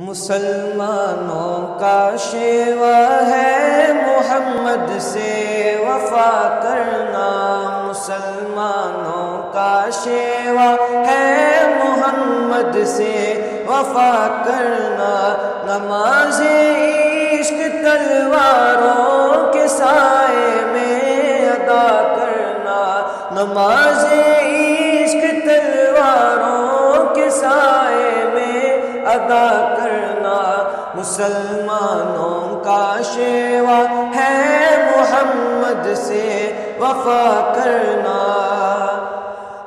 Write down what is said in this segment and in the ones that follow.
مسلمانوں کا شیوا ہے محمد سے وفا کرنا، مسلمانوں کا شیوا ہے محمد سے وفا کرنا، نماز عشق تلواروں کے سائے میں ادا کرنا، نماز عشق تلواروں کے سائے میں ادا کرنا، مسلمانوں کا شیوا ہے محمد سے وفا کرنا۔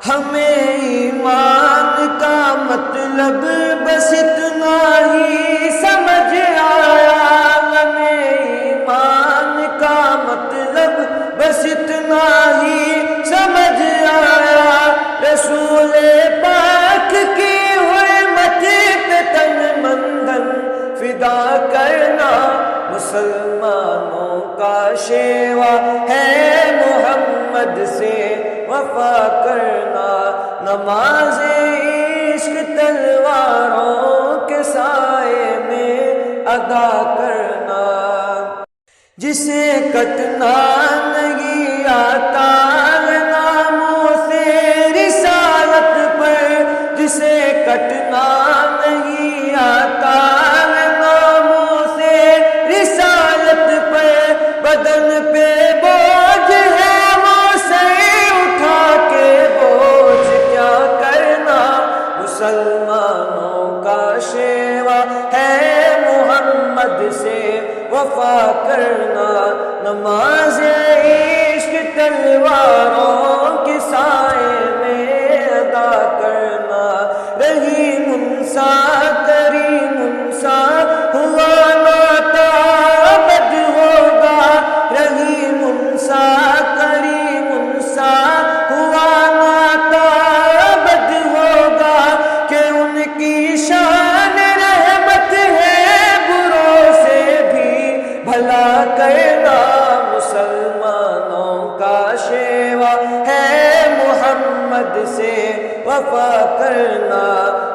ہمیں ایمان کا مطلب بس اتنا ہی سمجھ آیا، ہمیں ایمان کا مطلب بس اتنا ہی سمجھ آیا، رسول پاک کی حرمت پہ تن من دھن فدا کرنا، مسلمانوں کا شیوا ہے محمد سے وفا کرنا، نماز عشق تلواروں کے سائے میں ادا کرنا، جسے کٹنا نہیں آتا ناموں سے رسالت پر، جسے کٹنا نہیں آتا ناموں سے رسالت پر، بدن پہ بوجھ ہے وہ سر اٹھا کے بوجھ کیا کرنا، مسلمانوں کا شیوا ہے محمد سے وفا کرنا، نماز عشق تلواروں کے سائے میں ادا کرنا، رحیم انسا کریم انسا ہوا ناتا ابد ہوگا، رحیم انسا کریم انسا ہوا ناتا ابد ہوگا، کہ ان کی شان رحمت ہے بروں سے بھی بھلا کرنا، مسلمانوں کا شیوا ہے محمد سے وفا کرنا،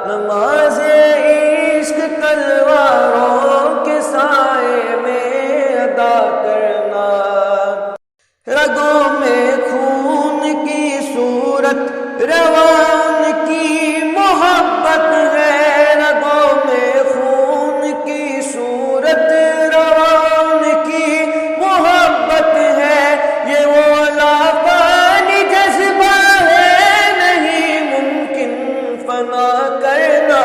نماز عشق تلواروں کے سائے میں ادا کرنا، رگوں میں خون کی صورت روان کی محبت ہے، رگوں میں خون کی صورت روان کی محبت ہے، یہ وہ لافانی جذبہ ہے نہیں ممکن فنا کرنا،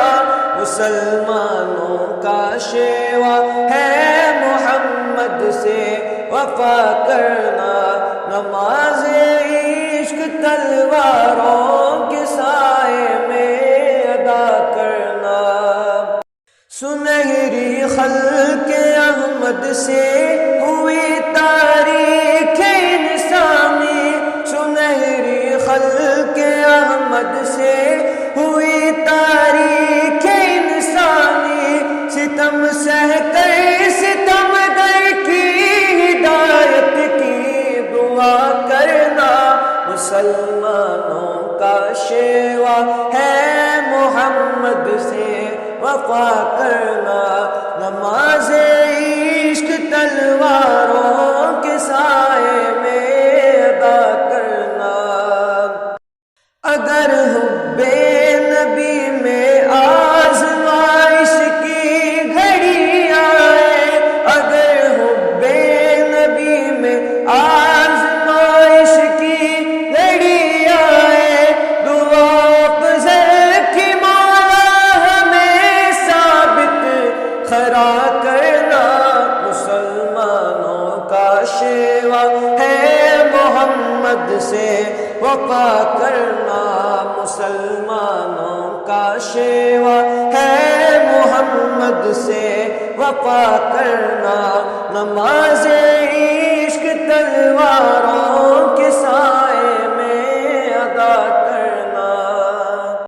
مسلمانوں کا شیوا ہے محمد سے وفا کرنا، نماز عشق تلواروں کے سائے میں ادا کرنا، سنہری خلق احمد سے ہوئی تاریخ انسانی، سنہری خلق احمد سے ہوئی تاریخ انسانی، ستم سہ کر ستم گر کی ہدایت کی دعا کرنا، مسلمانوں کا شیوا ہے محمد سے وفا کرنا، نماز عشق تلواروں کے سائے میں ادا کرنا، اگر حب نبی میں آزمائش کی گھڑی آئے، اگر حب نبی میں آزمائش کی گھڑی آئے، دعا افضل کی مولا ہمیں ثابت کھڑا کرنا، مسلمانوں کا شیوا ہے محمد سے وفا کرنا، مسلمانوں کا شیوا ہے محمد سے وفا کرنا، نماز عشق تلواروں